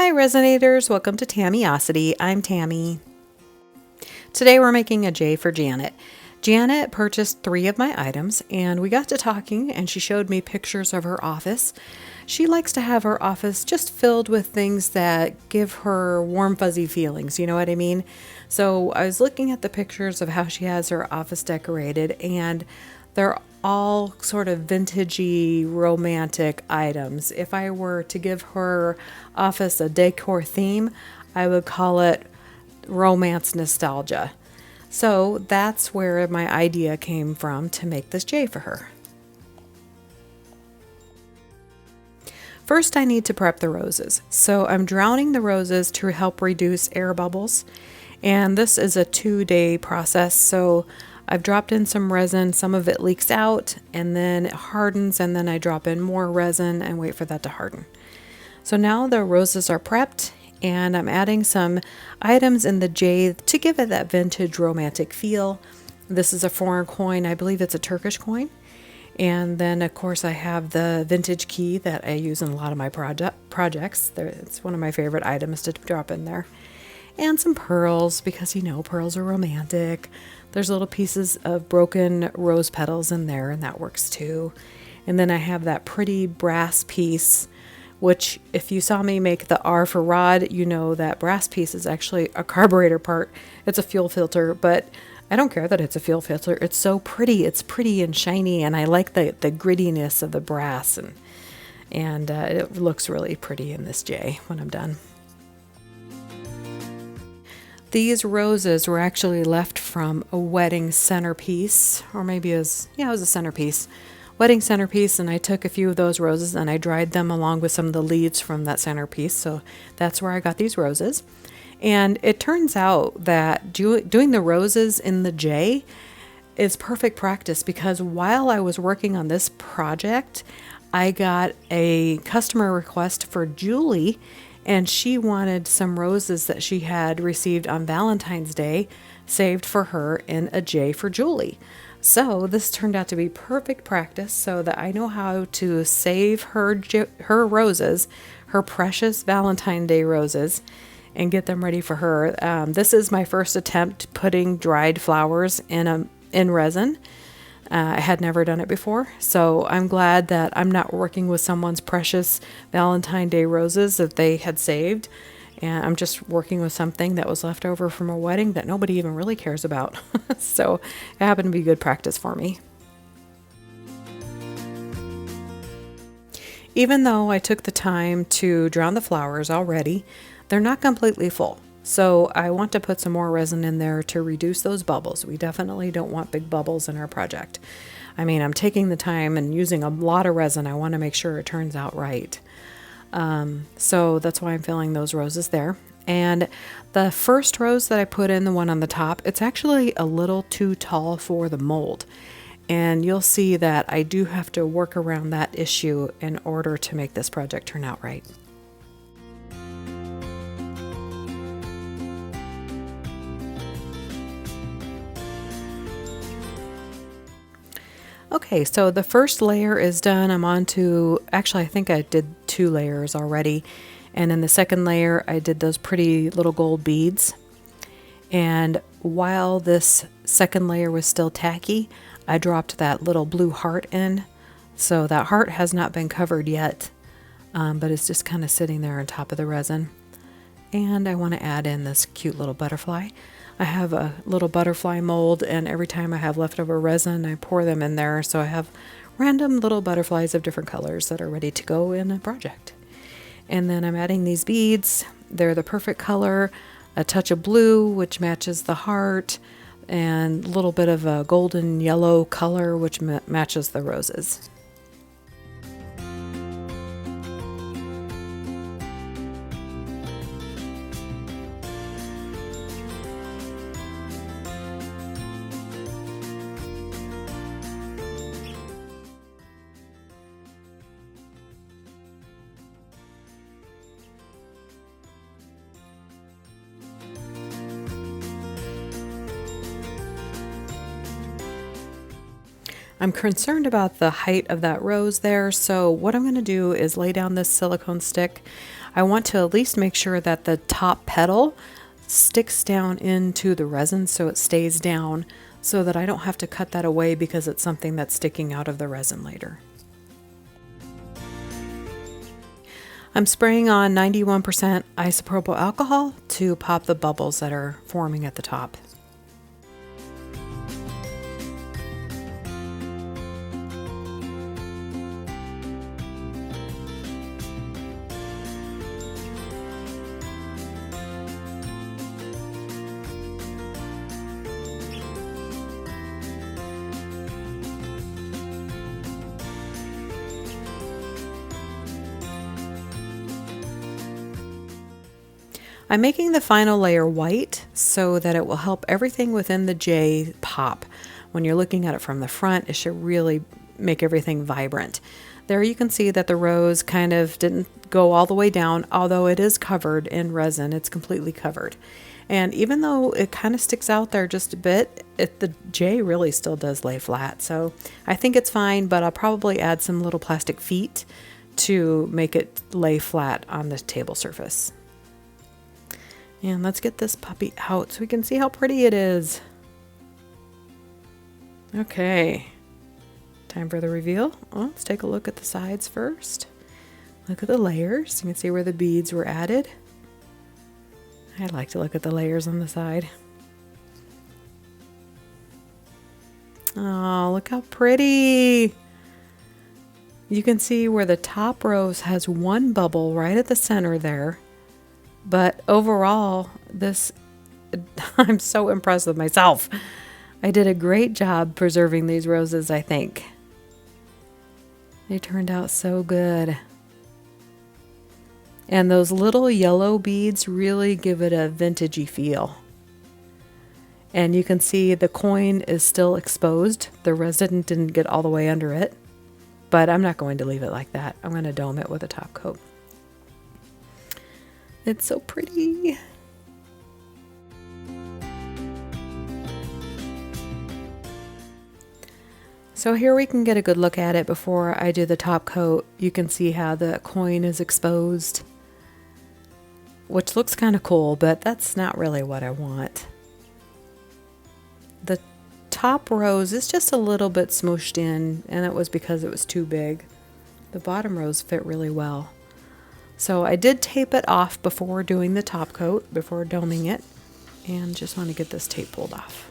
Hi Resonators, welcome to Tammyosity. I'm Tammy. Today we're making a J for Janet. Janet purchased 3 of my items and we got to talking and she showed me pictures of her office. She likes to have her office just filled with things that give her warm fuzzy feelings, you know what I mean? So I was looking at the pictures of how she has her office decorated and they're all sort of vintagey, romantic items. If I were to give her office a decor theme, I would call it romance nostalgia. So that's where my idea came from to make this J for her. First, I need to prep the roses. So I'm drowning the roses to help reduce air bubbles. And this is a 2-day process. So I've dropped in some resin, some of it leaks out and then it hardens and then I drop in more resin and wait for that to harden. So now the roses are prepped and I'm adding some items in the J to give it that vintage romantic feel. This is a foreign coin, I believe it's a Turkish coin. And then of course I have the vintage key that I use in a lot of my projects. It's one of my favorite items to drop in there. And some pearls because you know pearls are romantic. There's little pieces of broken rose petals in there and that works too. And then I have that pretty brass piece, which if you saw me make the R for rod, you know that brass piece is actually a carburetor part. It's a fuel filter, but I don't care that it's a fuel filter. It's so pretty. It's pretty and shiny and I like the grittiness of the brass and it looks really pretty in this J when I'm done. These roses were actually left from a wedding centerpiece, or maybe it was a centerpiece, wedding centerpiece, and I took a few of those roses and I dried them along with some of the leaves from that centerpiece, so that's where I got these roses. And it turns out that doing the roses in the J is perfect practice because while I was working on this project, I got a customer request for Julie and she wanted some roses that she had received on Valentine's Day saved for her in a J for Julie. So this turned out to be perfect practice so that I know how to save her roses, her precious Valentine's Day roses, and get them ready for her. This is my first attempt putting dried flowers in resin. I had never done it before, so I'm glad that I'm not working with someone's precious Valentine's Day roses that they had saved, and I'm just working with something that was left over from a wedding that nobody even really cares about. So it happened to be good practice for me. Even though I took the time to drown the flowers already, they're not completely full. So I want to put some more resin in there to reduce those bubbles. We definitely don't want big bubbles in our project. I mean, I'm taking the time and using a lot of resin. I want to make sure it turns out right. So that's why I'm filling those roses there. And the first rose that I put in, the one on the top, it's actually a little too tall for the mold. And you'll see that I do have to work around that issue in order to make this project turn out right. Okay, so the first layer is done. I'm on to, actually I think I did 2 layers already. And in the second layer, I did those pretty little gold beads. And while this second layer was still tacky, I dropped that little blue heart in. So that heart has not been covered yet, but it's just kind of sitting there on top of the resin. And I want to add in this cute little butterfly. I have a little butterfly mold and every time I have leftover resin, I pour them in there. So I have random little butterflies of different colors that are ready to go in a project. And then I'm adding these beads. They're the perfect color, a touch of blue, which matches the heart, and a little bit of a golden yellow color, which matches the roses. I'm concerned about the height of that rose there, so what I'm going to do is lay down this silicone stick. I want to at least make sure that the top petal sticks down into the resin so it stays down, so that I don't have to cut that away because it's something that's sticking out of the resin later. I'm spraying on 91% isopropyl alcohol to pop the bubbles that are forming at the top. I'm making the final layer white so that it will help everything within the J pop. When you're looking at it from the front, it should really make everything vibrant. There you can see that the rose kind of didn't go all the way down, although it is covered in resin. It's completely covered. And even though it kind of sticks out there just a bit, the J really still does lay flat. So I think it's fine, but I'll probably add some little plastic feet to make it lay flat on the table surface. And let's get this puppy out so we can see how pretty it is. Okay, time for the reveal. Oh, let's take a look at the sides first. Look at the layers. You can see where the beads were added. I like to look at the layers on the side. Oh, look how pretty. You can see where the top rose has one bubble right at the center there. But overall, I'm so impressed with myself. I did a great job preserving these roses, I think. They turned out so good. And those little yellow beads really give it a vintagey feel. And you can see the coin is still exposed. The resin didn't get all the way under it. But I'm not going to leave it like that. I'm going to dome it with a top coat. It's so pretty. So here we can get a good look at it before I do the top coat. You can see how the coin is exposed, which looks kind of cool, but that's not really what I want. The top rose is just a little bit smooshed in, and it was because it was too big. The bottom rose fit really well. So I did tape it off before doing the top coat, before doming it, and just want to get this tape pulled off.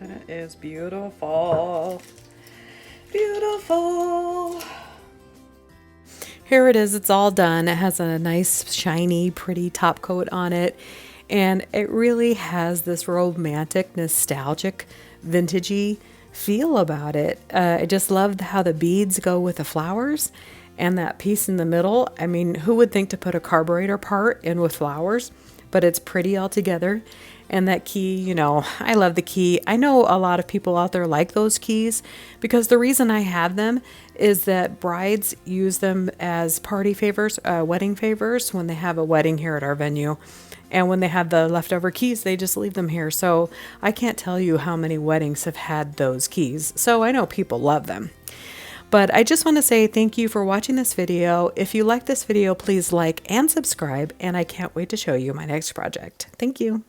That is beautiful. Beautiful. Here it is. It's all done. It has a nice, shiny, pretty top coat on it. And it really has this romantic, nostalgic, vintagey feel about it. I just love how the beads go with the flowers and that piece in the middle. I mean, who would think to put a carburetor part in with flowers? But it's pretty all together. And that key, you know, I love the key. I know a lot of people out there like those keys because the reason I have them is that brides use them as party favors, wedding favors when they have a wedding here at our venue. And when they have the leftover keys, they just leave them here. So I can't tell you how many weddings have had those keys. So I know people love them. But I just want to say thank you for watching this video. If you like this video, please like and subscribe. And I can't wait to show you my next project. Thank you.